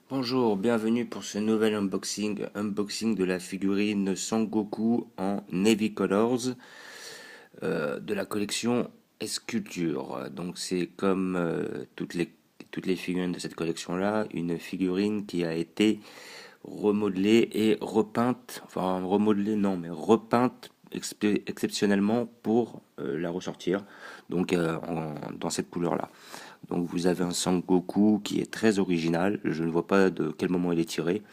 Bonjour, bienvenue pour ce nouvel unboxing de la figurine Sangoku en Navy Colors de la collection Esculture. Donc c'est comme toutes les figurines de cette collection-là, une figurine qui a été remodelée et repeinte, enfin remodelée non, mais repeinte exceptionnellement pour la ressortir, donc dans cette couleur-là. Donc vous avez un Sangoku qui est très original. Je ne vois pas de quel moment il est tiré.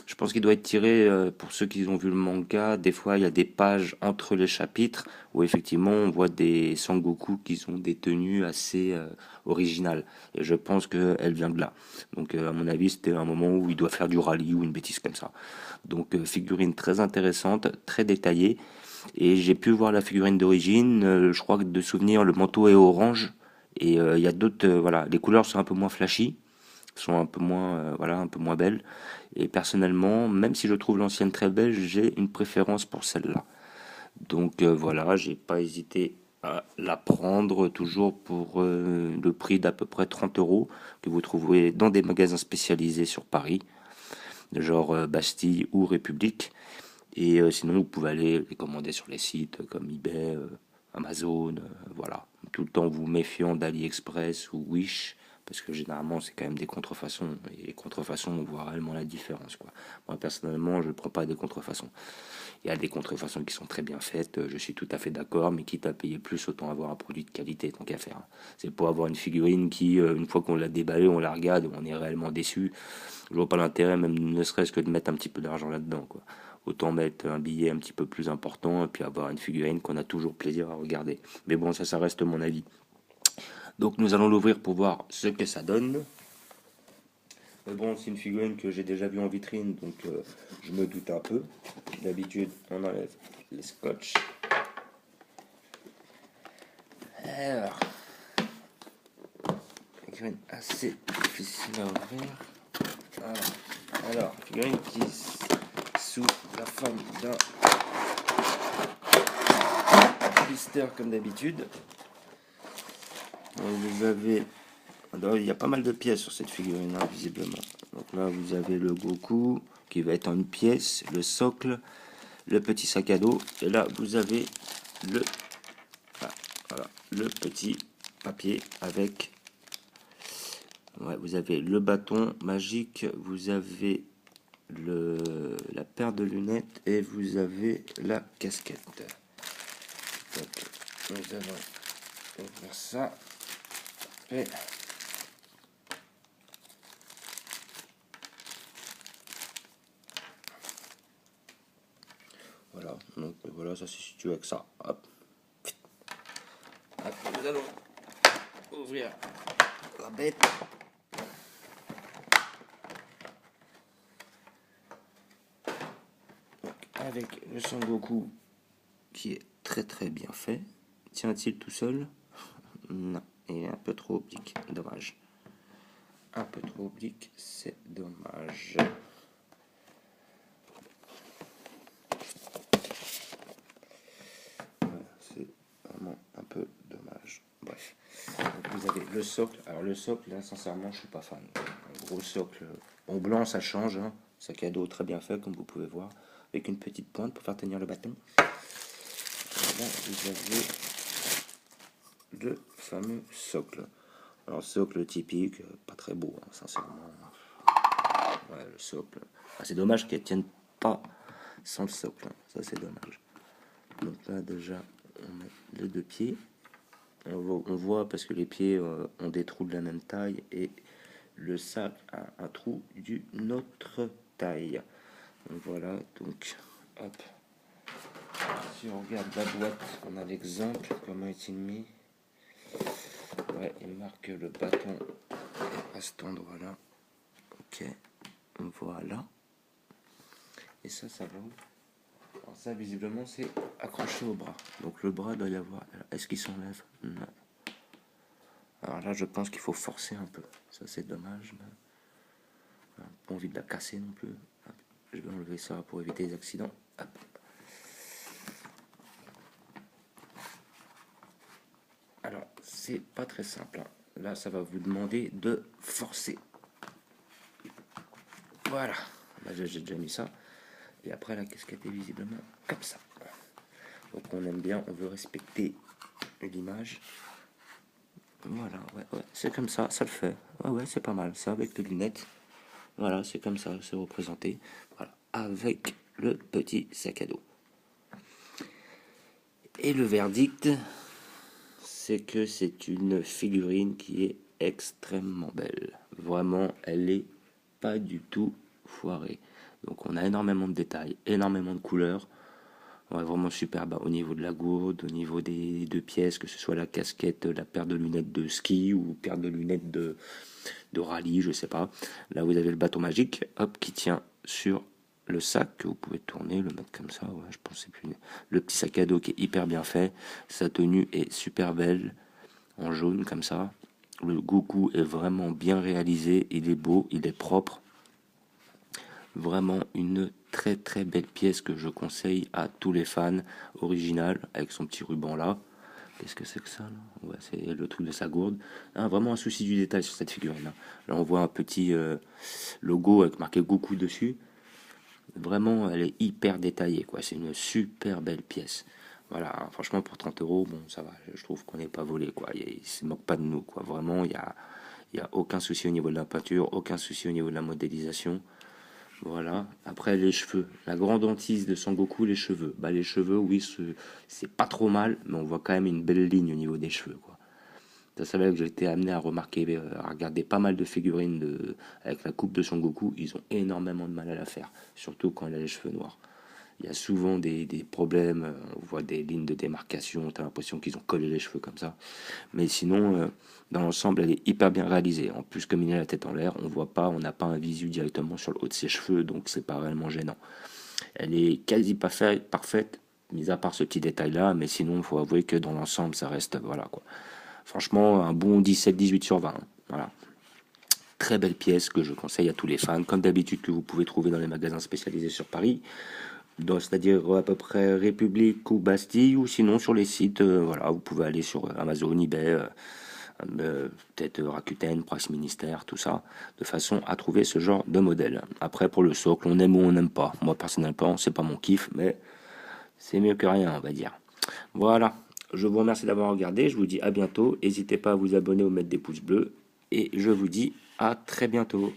Je pense qu'il doit être tiré, pour ceux qui ont vu le manga, des fois il y a des pages entre les chapitres où effectivement on voit des Sangoku qui ont des tenues assez originales. Et je pense qu'elle vient de là. Donc à mon avis c'était un moment où il doit faire du rallye ou une bêtise comme ça. Donc figurine très intéressante, très détaillée. Et j'ai pu voir la figurine d'origine. Je crois que de souvenir le manteau est orange. Et il y a d'autres, voilà, les couleurs sont un peu moins flashy, sont un peu moins, voilà, un peu moins belles. Et personnellement, même si je trouve l'ancienne très belle, j'ai une préférence pour celle-là. Donc voilà, j'ai pas hésité à la prendre, toujours pour le prix d'à peu près 30 euros, que vous trouverez dans des magasins spécialisés sur Paris, genre Bastille ou République. Et sinon, vous pouvez aller les commander sur les sites comme eBay, Amazon, voilà. Tout le temps vous méfiant d'AliExpress ou Wish, parce que généralement c'est quand même des contrefaçons. Et les contrefaçons, on voit réellement la différence, quoi. Moi personnellement, je ne prends pas des contrefaçons. Il y a des contrefaçons qui sont très bien faites, je suis tout à fait d'accord, mais quitte à payer plus, autant avoir un produit de qualité, tant qu'à faire. C'est pour avoir une figurine qui, une fois qu'on l'a déballée, on la regarde, on est réellement déçu. Je vois pas l'intérêt, même ne serait-ce que de mettre un petit peu d'argent là-dedans, quoi. Autant mettre un billet un petit peu plus important et puis avoir une figurine qu'on a toujours plaisir à regarder. Mais bon, ça reste mon avis. Donc nous allons l'ouvrir pour voir ce que ça donne. Mais bon, c'est une figurine que j'ai déjà vue en vitrine, donc je me doute un peu. D'habitude, on enlève les scotch. Alors, figurine assez difficile à ouvrir. Alors, figurine qui sous la forme d'un blister comme d'habitude. Vous avez, alors, il y a pas mal de pièces sur cette figurine, hein, visiblement. Donc là, vous avez le Goku qui va être en une pièce, le socle, le petit sac à dos, et là, vous avez le, ah, voilà, le petit papier avec, ouais, vous avez le bâton magique, vous avez la paire de lunettes et vous avez la casquette. Donc, nous allons ouvrir ça. Et voilà, donc voilà, ça se situe avec ça. Hop. Hop, nous allons ouvrir la bête. Donc, avec le Sangoku qui est très très bien fait. Tient-il tout seul? Non, il est un peu trop oblique, dommage. Un peu trop oblique, c'est dommage. Voilà, c'est vraiment un peu dommage. Bref. Donc vous avez le socle. Alors le socle, là, sincèrement, je suis pas fan. Un gros socle. Bon, blanc, ça change. Hein. Sac à dos très bien fait, comme vous pouvez voir. Avec une petite pointe pour faire tenir le bâton. Et là, vous avez le fameux socle. Alors, socle typique, pas très beau, hein, sincèrement. Ouais, le socle. Ah, c'est dommage qu'elle tienne pas sans le socle. Hein. Ça, c'est dommage. Donc là, déjà, on met les deux pieds. On voit parce que les pieds ont des trous de la même taille et le sac a un trou d'une autre taille. Donc voilà, donc hop. Si on regarde la boîte, on a l'exemple. Comment est-il mis? Ouais, il marque le bâton à cet endroit-là. Ok, voilà. Et ça va où? Alors ça, visiblement, c'est accroché au bras. Donc le bras doit y avoir... Est-ce qu'il s'enlève? Non. Alors là, je pense qu'il faut forcer un peu. Ça, c'est dommage. Mais... pas envie de la casser non plus. Hop. Je vais enlever ça pour éviter les accidents. Hop. Alors, c'est pas très simple. Hein. Là, ça va vous demander de forcer. Voilà, bah, j'ai déjà mis ça. Et après la casquette est visiblement comme ça. Donc on aime bien, on veut respecter l'image. Voilà, ouais, c'est comme ça le fait. Ouais, c'est pas mal, ça avec les lunettes. Voilà, c'est comme ça, c'est représenté. Voilà, avec le petit sac à dos. Et le verdict, c'est que c'est une figurine qui est extrêmement belle. Vraiment, elle est pas du tout foirée. Donc on a énormément de détails, énormément de couleurs. Ouais, vraiment super bas au niveau de la gourde, au niveau des deux pièces, que ce soit la casquette, la paire de lunettes de ski ou paire de lunettes de rallye, je sais pas. Là, vous avez le bâton magique, hop, qui tient sur le sac que vous pouvez tourner, le mettre comme ça. Ouais, je pense c'est plus le petit sac à dos qui est hyper bien fait. Sa tenue est super belle, en jaune comme ça. Le Goku est vraiment bien réalisé, il est beau, il est propre. Vraiment une très très belle pièce que je conseille à tous les fans. Original avec son petit ruban là. Qu'est-ce que c'est que ça là? Ouais, c'est le truc de sa gourde. Ah, vraiment un souci du détail sur cette figurine là. Là on voit un petit logo avec marqué Goku dessus. Vraiment elle est hyper détaillée quoi. C'est une super belle pièce. Voilà, franchement pour 30 euros, bon ça va, je trouve qu'on n'est pas volé quoi. Il se moque pas de nous quoi. Vraiment il y a aucun souci au niveau de la peinture, aucun souci au niveau de la modélisation. Voilà. Après, les cheveux. La grande hantise de Sangoku, les cheveux. Bah, les cheveux, oui, c'est pas trop mal, mais on voit quand même une belle ligne au niveau des cheveux, quoi. C'est là que j'ai été amené à remarquer, à regarder pas mal de figurines avec la coupe de Sangoku. Ils ont énormément de mal à la faire, surtout quand il a les cheveux noirs. Il y a souvent des problèmes, on voit des lignes de démarcation, t'as l'impression qu'ils ont collé les cheveux comme ça. Mais sinon, dans l'ensemble, elle est hyper bien réalisée. En plus, comme il a la tête en l'air, on voit pas, on n'a pas un visu directement sur le haut de ses cheveux, donc c'est pas réellement gênant. Elle est quasi parfaite, mis à part ce petit détail-là, mais sinon, il faut avouer que dans l'ensemble, ça reste, voilà quoi. Franchement, un bon 17-18 sur 20. Hein. Voilà. Très belle pièce que je conseille à tous les fans, comme d'habitude que vous pouvez trouver dans les magasins spécialisés sur Paris, c'est-à-dire à peu près République ou Bastille, ou sinon sur les sites, voilà, vous pouvez aller sur Amazon, eBay, peut-être Rakuten, Price Ministère, tout ça, de façon à trouver ce genre de modèle. Après, pour le socle, on aime ou on n'aime pas. Moi, personnellement, c'est pas mon kiff, mais c'est mieux que rien, on va dire. Voilà, je vous remercie d'avoir regardé, je vous dis à bientôt, n'hésitez pas à vous abonner ou mettre des pouces bleus, et je vous dis à très bientôt.